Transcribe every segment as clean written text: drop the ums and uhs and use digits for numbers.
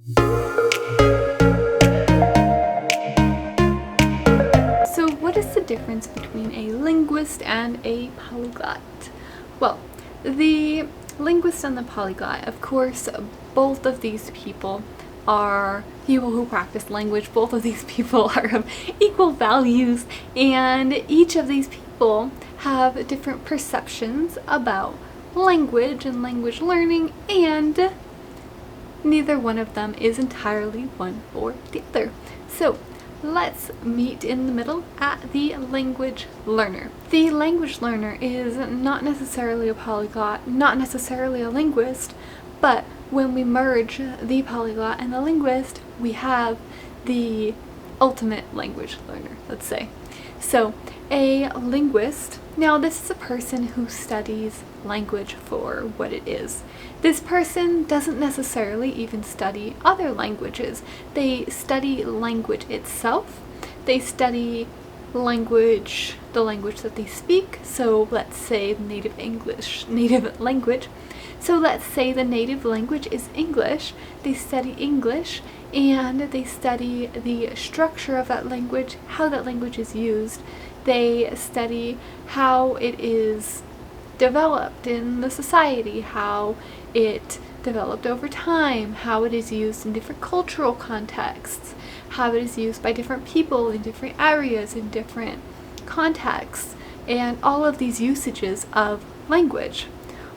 So what is the difference between a linguist and a polyglot? Well, the linguist and the polyglot, of course, both of these people are people who practice language. Both of these people are of equal values, and each of these people have different perceptions about language and language learning, and neither one of them is entirely one or the other. So let's meet in the middle at the language learner. The language learner is not necessarily a polyglot, not necessarily a linguist, but when we merge the polyglot and the linguist, we have the ultimate language learner, let's say. So a linguist, now this is a person who studies language for what it is. This person doesn't necessarily even study other languages. They study language itself. They study language, the language that they speak. So let's say native language. So let's say the native language is English. They study English, and they study the structure of that language, how that language is used. They study how it is developed in the society, how it developed over time, how it is used in different cultural contexts, how it is used by different people in different areas, in different contexts, and all of these usages of language.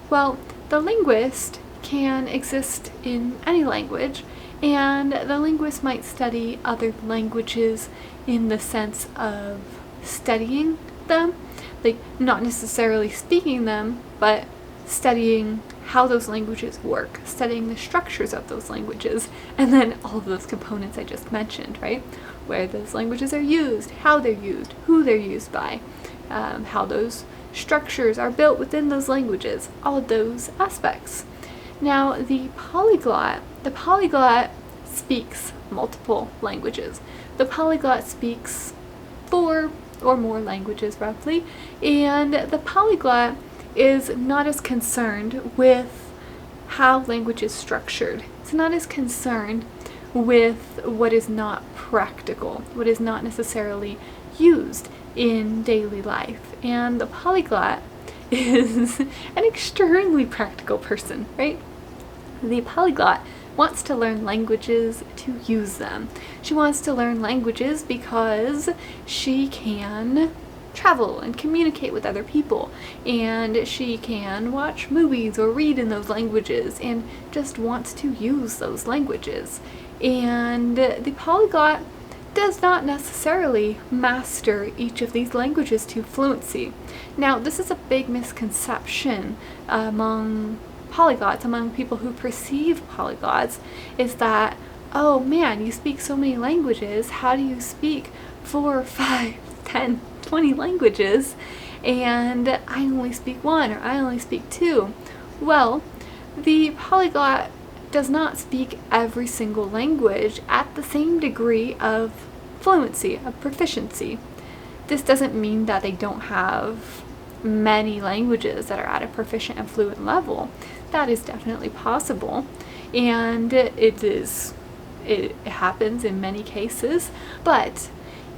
Well, the linguist can exist in any language, and the linguist might study other languages in the sense of studying them, like not necessarily speaking them, but studying how those languages work, studying the structures of those languages, and then all of those components I just mentioned, right? Where those languages are used, how they're used, who they're used by, how those structures are built within those languages, all of those aspects. Now, the polyglot speaks multiple languages. The polyglot speaks 4 or more languages roughly, and the polyglot is not as concerned with how language is structured. It's not as concerned with what is not practical, what is not necessarily used in daily life. And the polyglot is an extremely practical person, right? The polyglot wants to learn languages to use them. She wants to learn languages because she can travel and communicate with other people, and she can watch movies or read in those languages and just wants to use those languages. And the polyglot does not necessarily master each of these languages to fluency. Now, this is a big misconception among polyglots, among people who perceive polyglots, is that, oh man, you speak so many languages, how do you speak 4, 5, 10, 20 languages, and I only speak 1 or I only speak 2? Well, the polyglot does not speak every single language at the same degree of fluency, of proficiency. This doesn't mean that they don't have many languages that are at a proficient and fluent level. That is definitely possible, and it happens in many cases, but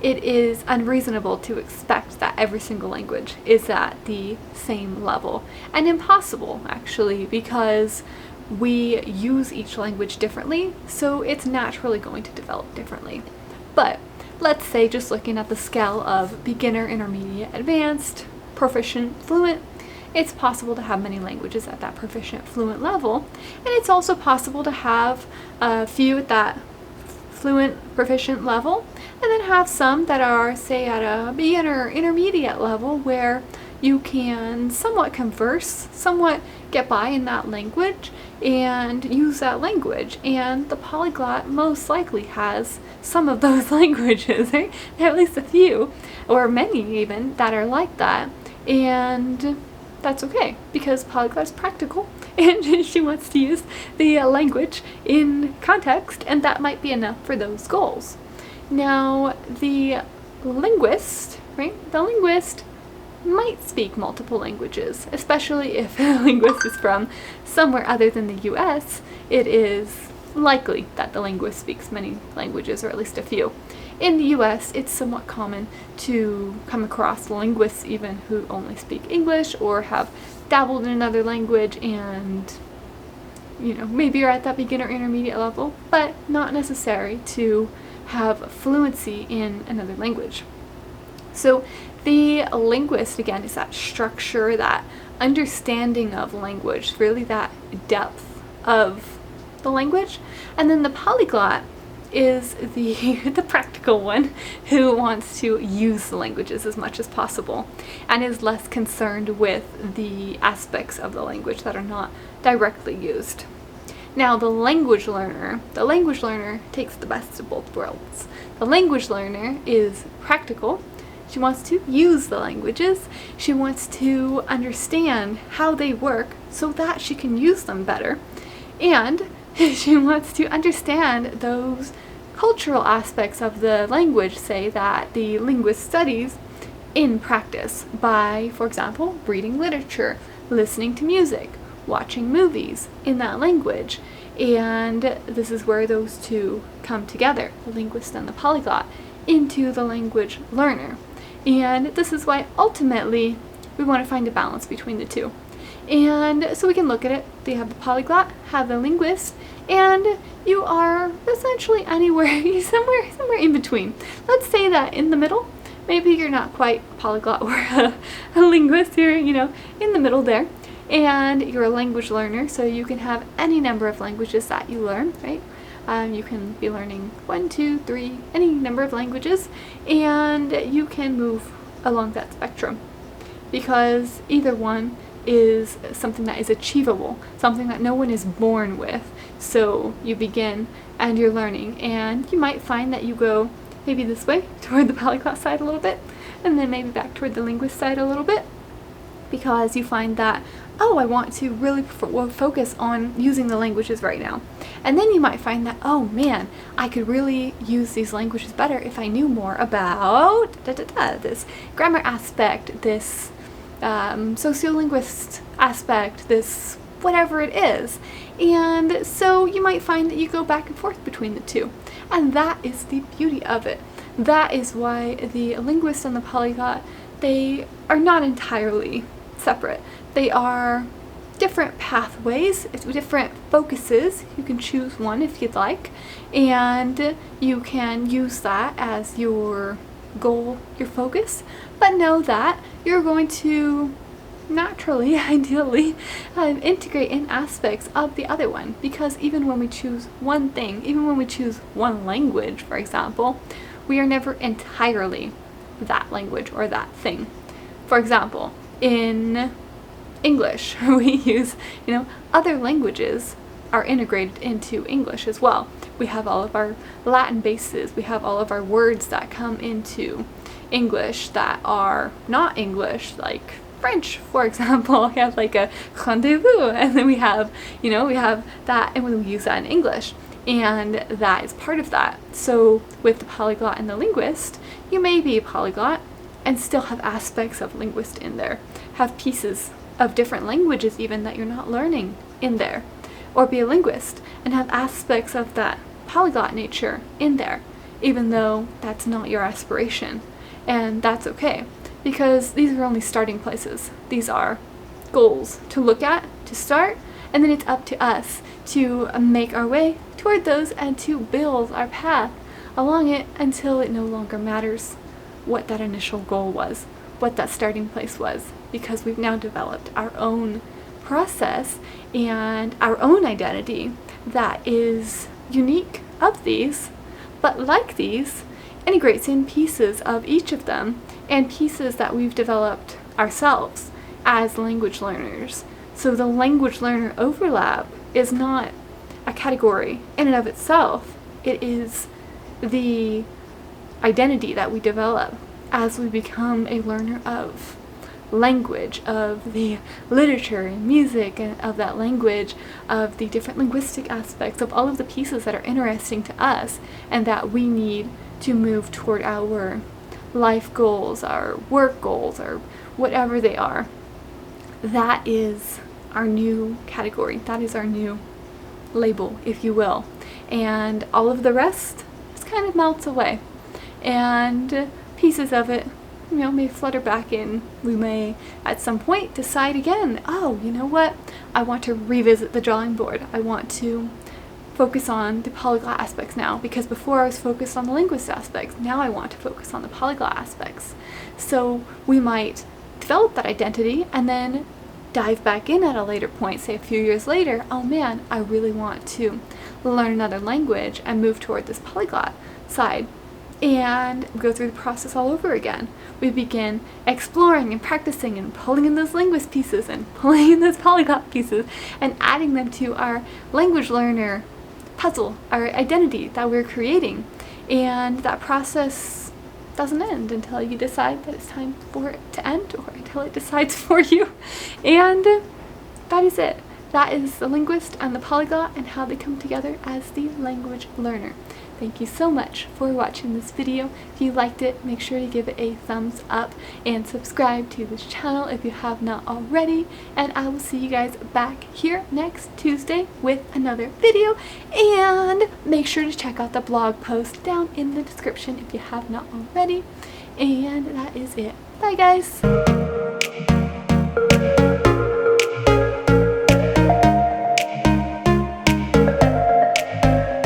it is unreasonable to expect that every single language is at the same level, and impossible actually, because we use each language differently, so it's naturally going to develop differently. But let's say, just looking at the scale of beginner, intermediate, advanced, proficient, fluent, it's possible to have many languages at that proficient, fluent level, and it's also possible to have a few at that fluent, proficient level, and then have some that are, say, at a beginner, intermediate level, where you can somewhat converse, somewhat get by in that language and use that language. And the polyglot most likely has some of those languages, right? At least a few, or many even, that are like that. And that's okay, because polyglot is practical and she wants to use the language in context, and that might be enough for those goals. Now, the linguist, right? The linguist might speak multiple languages, especially if a linguist is from somewhere other than the US. It is likely that the linguist speaks many languages, or at least a few. In the US, it's somewhat common to come across linguists even who only speak English or have dabbled in another language, and maybe you're at that beginner intermediate level, but not necessary to have fluency in another language. So the linguist, again, is that structure, that understanding of language, really that depth of the language. And then the polyglot is the practical one, who wants to use the languages as much as possible and is less concerned with the aspects of the language that are not directly used. Now, the language learner takes the best of both worlds. The language learner is practical. She wants to use the languages. She wants to understand how they work so that she can use them better. And she wants to understand those cultural aspects of the language, say, that the linguist studies in practice by, for example, reading literature, listening to music, watching movies in that language. And this is where those two come together, the linguist and the polyglot, into the language learner. And this is why ultimately we want to find a balance between the two. And so we can look at it. They have the polyglot, have the linguist, and you are essentially anywhere, somewhere in between. Let's say that in the middle, maybe you're not quite a polyglot or a linguist, you're, in the middle there. And you're a language learner, so you can have any number of languages that you learn, right? You can be learning 1, 2, 3, any number of languages, and you can move along that spectrum, because either one is something that is achievable, something that no one is born with. So you begin and you're learning, and you might find that you go maybe this way toward the polyglot side a little bit, and then maybe back toward the linguist side a little bit, because you find that, oh, I want to really focus on using the languages right now. And then you might find that, oh man, I could really use these languages better if I knew more about this grammar aspect, this sociolinguist aspect, this whatever it is. And so you might find that you go back and forth between the two. And that is the beauty of it. That is why the linguist and the polyglot, they are not entirely separate. They are different pathways, different focuses. You can choose one if you'd like, and you can use that as your goal, your focus, but know that you're going to naturally, ideally, integrate in aspects of the other one, because even when we choose one thing, even when we choose one language, for example, we are never entirely that language or that thing. For example, in English, we use, other languages are integrated into English as well. We have all of our Latin bases, we have all of our words that come into English that are not English, like French, for example. We have like a rendezvous, and then we have that, and we use that in English, and that is part of that. So with the polyglot and the linguist, you may be a polyglot and still have aspects of linguist in there, have pieces of different languages even that you're not learning in there, or be a linguist and have aspects of that polyglot nature in there, even though that's not your aspiration. And that's okay, because these are only starting places. These are goals to look at, to start, and then it's up to us to make our way toward those and to build our path along it until it no longer matters what that initial goal was, what that starting place was, because we've now developed our own process and our own identity that is unique of these, but like these, integrates in pieces of each of them and pieces that we've developed ourselves as language learners. So the language learner overlap is not a category in and of itself. It is the identity that we develop as we become a learner of language, of the literature and music and of that language, of the different linguistic aspects, of all of the pieces that are interesting to us and that we need to move toward our life goals, our work goals, or whatever they are. That is our new category. That is our new label, if you will. and all of the rest just kind of melts away. And pieces of it, may flutter back in. We may at some point decide again, oh, you know what? I want to revisit the drawing board. I want to focus on the polyglot aspects now, because before I was focused on the linguist aspects. Now I want to focus on the polyglot aspects. So we might develop that identity and then dive back in at a later point, say a few years later. Oh man, I really want to learn another language and move toward this polyglot side, and go through the process all over again. We begin exploring and practicing and pulling in those linguist pieces and pulling in those polyglot pieces and adding them to our language learner puzzle, our identity that we're creating. And that process doesn't end until you decide that it's time for it to end, or until it decides for you. And that is it. That is the linguist and the polyglot and how they come together as the language learner. Thank you so much for watching this video. If you liked it, make sure to give it a thumbs up and subscribe to this channel if you have not already. And I will see you guys back here next Tuesday with another video. And make sure to check out the blog post down in the description if you have not already. And that is it. Bye guys!